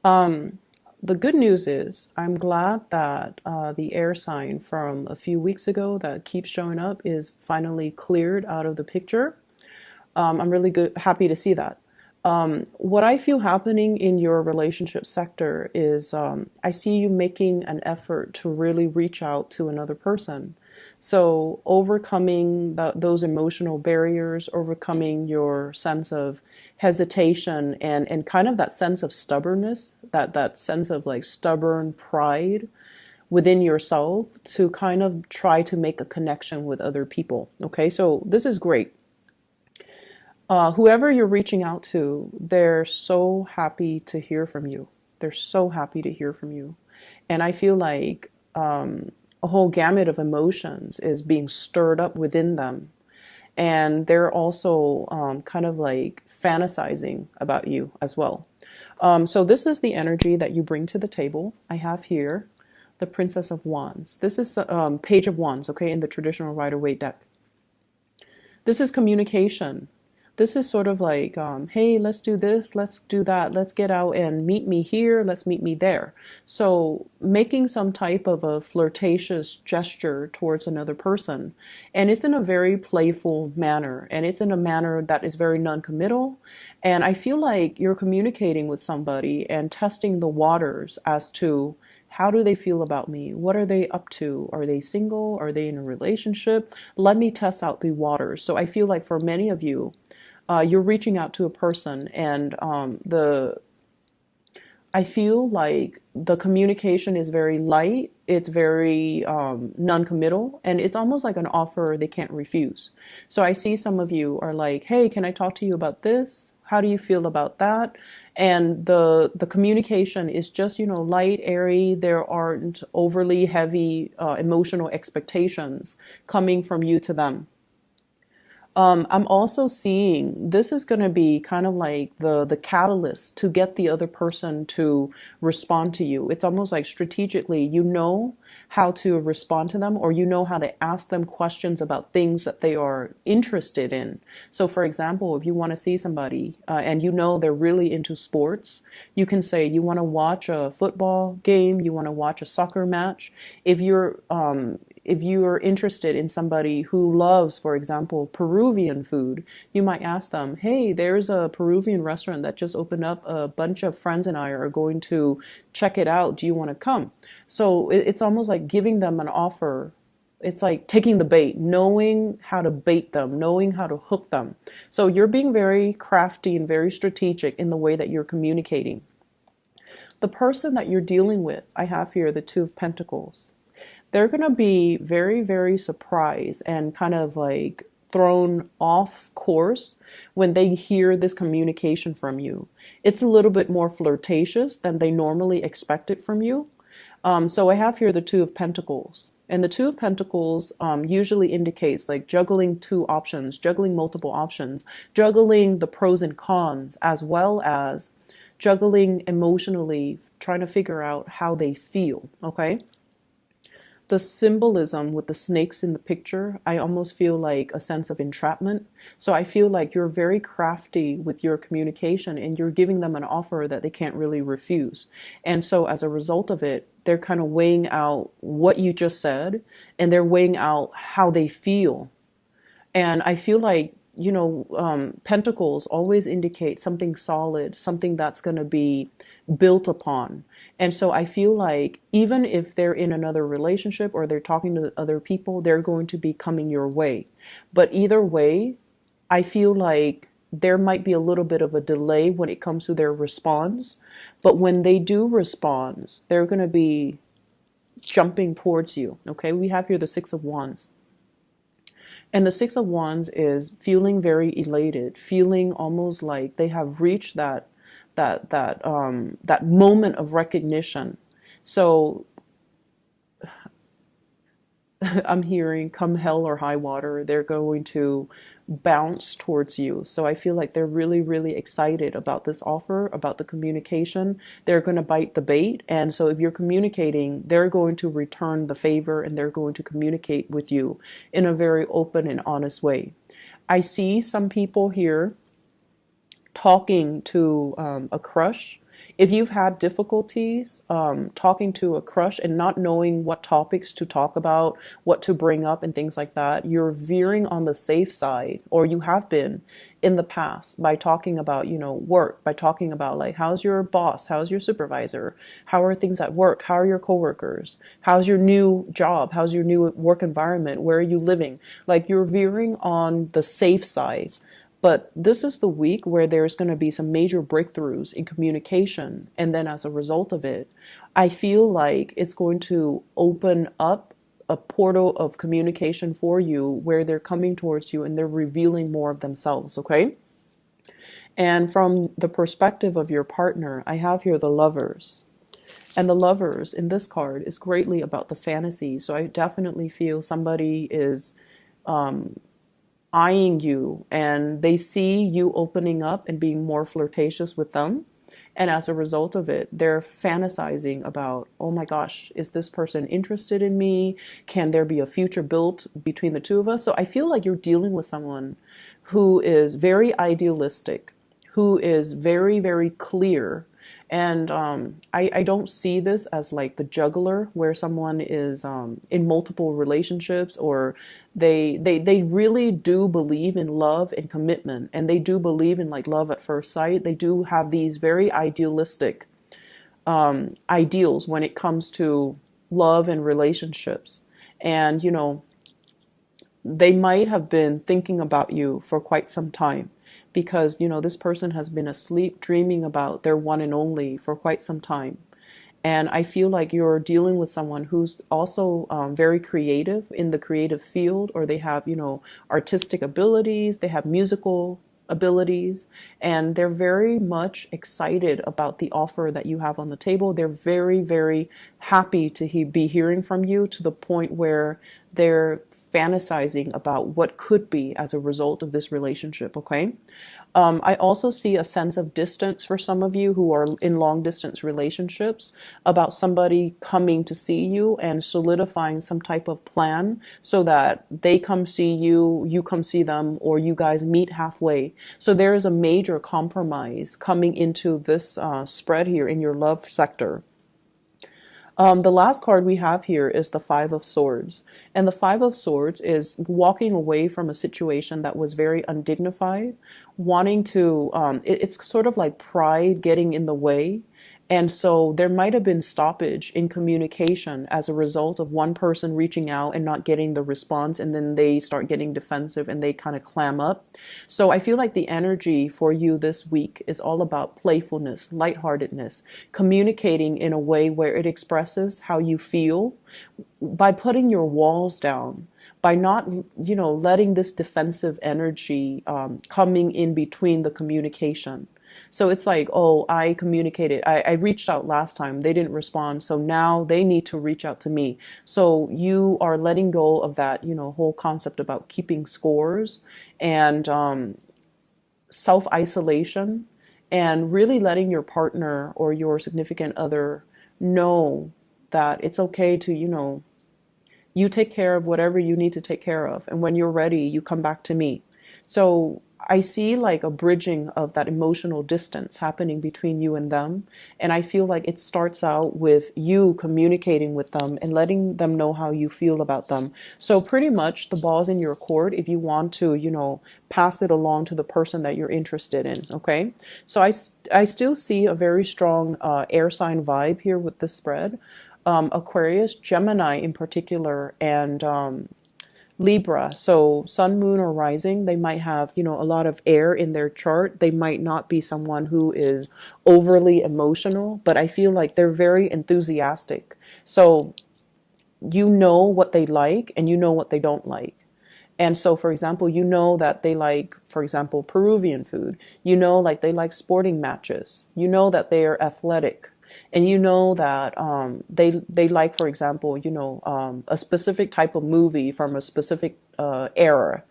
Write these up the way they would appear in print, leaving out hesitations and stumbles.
The good news is I'm glad that the air sign from a few weeks ago that keeps showing up is finally cleared out of the picture. I'm really happy to see that. What I feel happening in your relationship sector is I see you making an effort to really reach out to another person. So overcoming those emotional barriers, overcoming your sense of hesitation and kind of that sense of stubbornness, that sense of like stubborn pride within yourself to kind of try to make a connection with other people. Okay, so this is great. Whoever you're reaching out to, they're so happy to hear from you. They're so happy to hear from you. And I feel like a whole gamut of emotions is being stirred up within them. And they're also kind of like fantasizing about you as well. So this is the energy that you bring to the table. I have here the Princess of Wands. This is Page of Wands, okay, in the traditional Rider-Waite deck. This is communication. This is sort of like, hey, let's do this, let's do that, let's get out and meet me here, let's meet me there. So making some type of a flirtatious gesture towards another person. And it's in a very playful manner, and it's in a manner that is very non-committal. And I feel like you're communicating with somebody and testing the waters as to how do they feel about me? What are they up to? Are they single? Are they in a relationship? Let me test out the waters. So I feel like for many of you, you're reaching out to a person, and I feel like the communication is very light. It's very non-committal, and it's almost like an offer they can't refuse. So I see some of you are like, hey, can I talk to you about this? How do you feel about that? And the communication is just, light, airy. There aren't overly heavy emotional expectations coming from you to them. I'm also seeing this is going to be kind of like the catalyst to get the other person to respond to you. It's almost like strategically, you know how to respond to them, or you know how to ask them questions about things that they are interested in. So for example, if you want to see somebody and you know they're really into sports, you can say you want to watch a football game, you want to watch a soccer match. If you are interested in somebody who loves, for example, Peruvian food, you might ask them, hey, there's a Peruvian restaurant that just opened up. A bunch of friends and I are going to check it out. Do you want to come? So it's almost like giving them an offer. It's like taking the bait, knowing how to bait them, knowing how to hook them. So you're being very crafty and very strategic in the way that you're communicating. The person that you're dealing with, I have here the Two of Pentacles. They're going to be very, very surprised and kind of like thrown off course when they hear this communication from you. It's a little bit more flirtatious than they normally expect it from you. So I have here the Two of Pentacles. And the Two of Pentacles usually indicates like juggling two options, juggling multiple options, juggling the pros and cons, as well as juggling emotionally, trying to figure out how they feel, okay? The symbolism with the snakes in the picture, I almost feel like a sense of entrapment. So I feel like you're very crafty with your communication, and you're giving them an offer that they can't really refuse. And so as a result of it, they're kind of weighing out what you just said, and they're weighing out how they feel. And I feel like, pentacles always indicate something solid, something that's going to be built upon. And so I feel like even if they're in another relationship or they're talking to other people, they're going to be coming your way. But either way, I feel like there might be a little bit of a delay when it comes to their response. But when they do respond, they're going to be jumping towards you. Okay, we have here the Six of Wands. And the Six of Wands is feeling very elated, feeling almost like they have reached that moment of recognition. So I'm hearing, come hell or high water, they're going to bounce towards you. So I feel like they're really, really excited about this offer, about the communication. They're going to bite the bait. And so if you're communicating, they're going to return the favor, and they're going to communicate with you in a very open and honest way. I see some people here talking to a crush. If you've had difficulties talking to a crush and not knowing what topics to talk about, what to bring up, and things like that, you're veering on the safe side, or you have been in the past by talking about, work, by talking about like, how's your boss? How's your supervisor? How are things at work? How are your coworkers? How's your new job? How's your new work environment? Where are you living? Like you're veering on the safe side. But this is the week where there's going to be some major breakthroughs in communication. And then as a result of it, I feel like it's going to open up a portal of communication for you where they're coming towards you and they're revealing more of themselves, okay? And from the perspective of your partner, I have here the Lovers. And the Lovers in this card is greatly about the fantasy. So I definitely feel somebody is eyeing you and they see you opening up and being more flirtatious with them. And as a result of it, they're fantasizing about, oh my gosh, is this person interested in me? Can there be a future built between the two of us? So I feel like you're dealing with someone who is very idealistic, who is very, very clear. And I don't see this as like the juggler where someone is in multiple relationships, or they really do believe in love and commitment, and they do believe in like love at first sight. They do have these very idealistic ideals when it comes to love and relationships. And, they might have been thinking about you for quite some time, because this person has been asleep dreaming about their one and only for quite some time. And I feel like you're dealing with someone who's also very creative in the creative field, or they have artistic abilities, they have musical abilities, and they're very much excited about the offer that you have on the table. They're very, very happy to be hearing from you, to the point where they're fantasizing about what could be as a result of this relationship, okay? I also see a sense of distance for some of you who are in long distance relationships, about somebody coming to see you and solidifying some type of plan so that they come see you, you come see them, or you guys meet halfway. So there is a major compromise coming into this spread here in your love sector. The last card we have here is the Five of Swords. And the Five of Swords is walking away from a situation that was very undignified, wanting to, it's sort of like pride getting in the way. And so there might have been stoppage in communication as a result of one person reaching out and not getting the response, and then they start getting defensive and they kind of clam up. So I feel like the energy for you this week is all about playfulness, lightheartedness, communicating in a way where it expresses how you feel by putting your walls down, by not, letting this defensive energy coming in between the communication. So it's like, oh, I communicated, I reached out last time, they didn't respond, so now they need to reach out to me. So you are letting go of that, whole concept about keeping scores and self-isolation, and really letting your partner or your significant other know that it's okay to, you take care of whatever you need to take care of. And when you're ready, you come back to me. So I see like a bridging of that emotional distance happening between you and them. And I feel like it starts out with you communicating with them and letting them know how you feel about them. So pretty much the ball's in your court if you want to, pass it along to the person that you're interested in. Okay. So I still see a very strong air sign vibe here with the spread. Aquarius, Gemini in particular, and Libra. So sun, moon, or rising, they might have, a lot of air in their chart. They might not be someone who is overly emotional, but I feel like they're very enthusiastic. So you know what they like and you know what they don't like. And so, for example, that they like, for example, Peruvian food. Like they like sporting matches. That they are athletic. And that they like, for example, a specific type of movie from a specific era.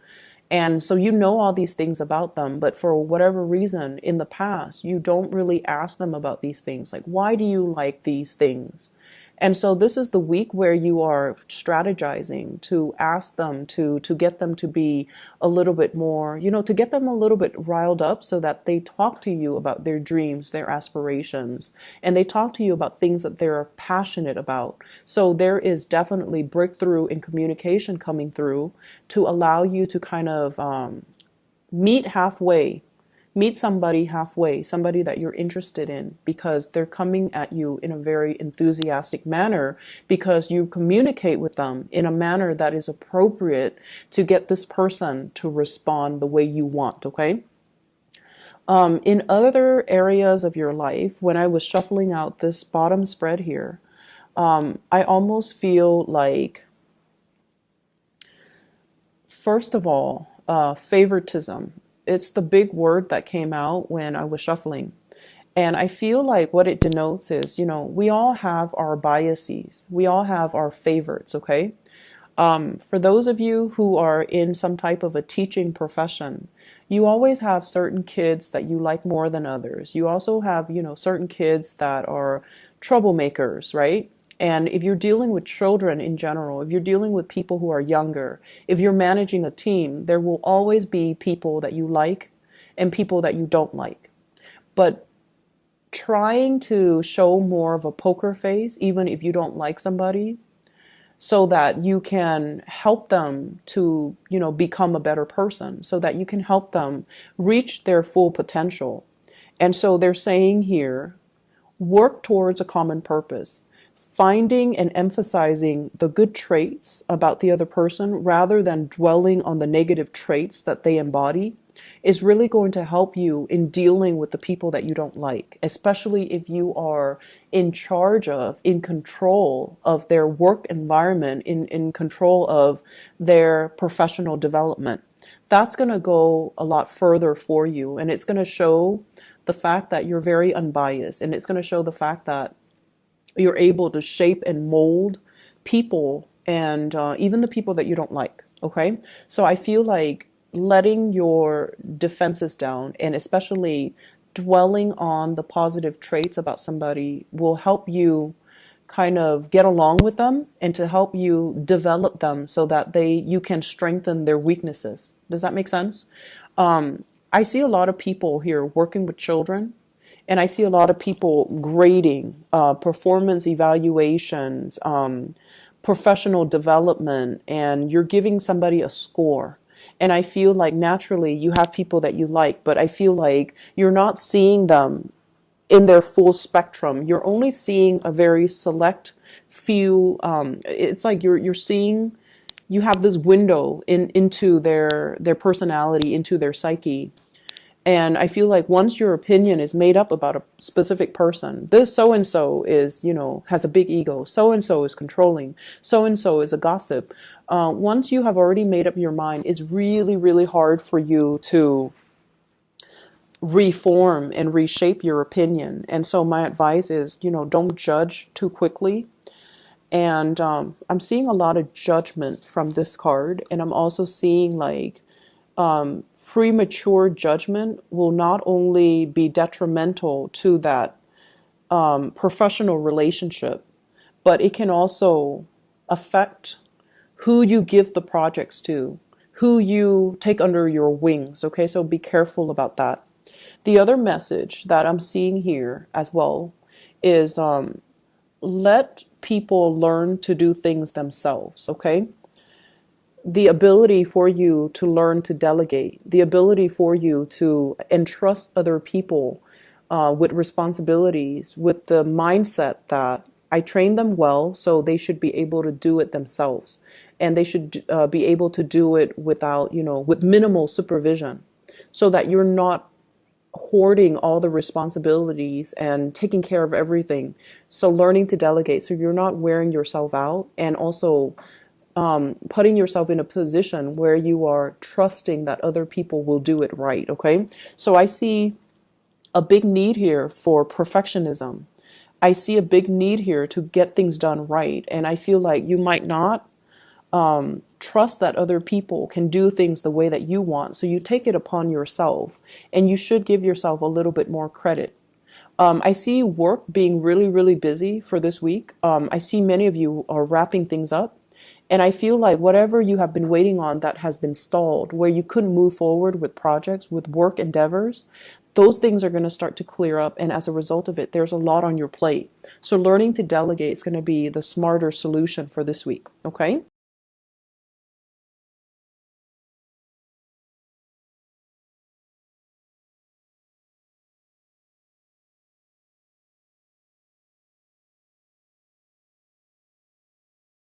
And so all these things about them, but for whatever reason in the past, you don't really ask them about these things. Like, why do you like these things? And so this is the week where you are strategizing to ask them to get them to be a little bit more, to get them a little bit riled up so that they talk to you about their dreams, their aspirations, and they talk to you about things that they're passionate about. So there is definitely breakthrough in communication coming through to allow you to kind of meet halfway. Meet somebody halfway, somebody that you're interested in, because they're coming at you in a very enthusiastic manner because you communicate with them in a manner that is appropriate to get this person to respond the way you want, okay? In other areas of your life, when I was shuffling out this bottom spread here, I almost feel like, first of all, favoritism. It's the big word that came out when I was shuffling. And I feel like what it denotes is, we all have our biases. We all have our favorites, okay? For those of you who are in some type of a teaching profession, you always have certain kids that you like more than others. You also have, certain kids that are troublemakers, right? And if you're dealing with children in general, if you're dealing with people who are younger, if you're managing a team, there will always be people that you like and people that you don't like. But trying to show more of a poker face, even if you don't like somebody, so that you can help them to, become a better person, so that you can help them reach their full potential. And so they're saying here, work towards a common purpose. Finding and emphasizing the good traits about the other person rather than dwelling on the negative traits that they embody is really going to help you in dealing with the people that you don't like, especially if you are in charge of, in control of their work environment, in control of their professional development. That's going to go a lot further for you, and it's going to show the fact that you're very unbiased, and it's going to show the fact that you're able to shape and mold people, and even the people that you don't like, okay? So I feel like letting your defenses down and especially dwelling on the positive traits about somebody will help you kind of get along with them and to help you develop them so that you can strengthen their weaknesses. Does that make sense? I see a lot of people here working with children. And I see a lot of people grading, performance evaluations, professional development, and you're giving somebody a score. And I feel like naturally you have people that you like, but I feel like you're not seeing them in their full spectrum. You're only seeing a very select few. It's like you're seeing, you have this window into their personality, into their psyche. And I feel like once your opinion is made up about a specific person, this so-and-so is, has a big ego, so-and-so is controlling, so-and-so is a gossip. Once you have already made up your mind, it's really, really hard for you to reform and reshape your opinion. And so my advice is, don't judge too quickly. And I'm seeing a lot of judgment from this card. And I'm also seeing like, premature judgment will not only be detrimental to that professional relationship, but it can also affect who you give the projects to, who you take under your wings. Okay, so be careful about that. The other message that I'm seeing here as well is let people learn to do things themselves. Okay. The ability for you to learn to delegate, the ability for you to entrust other people with responsibilities, with the mindset that I train them well, so they should be able to do it themselves. And they should be able to do it without, with minimal supervision, so that you're not hoarding all the responsibilities and taking care of everything. So learning to delegate, so you're not wearing yourself out, and also putting yourself in a position where you are trusting that other people will do it right, okay? So I see a big need here for perfectionism. I see a big need here to get things done right. And I feel like you might not trust that other people can do things the way that you want. So you take it upon yourself, and you should give yourself a little bit more credit. I see work being really, really busy for this week. I see many of you are wrapping things up. And I feel like whatever you have been waiting on that has been stalled, where you couldn't move forward with projects, with work endeavors, those things are going to start to clear up. And as a result of it, there's a lot on your plate. So learning to delegate is going to be the smarter solution for this week. Okay.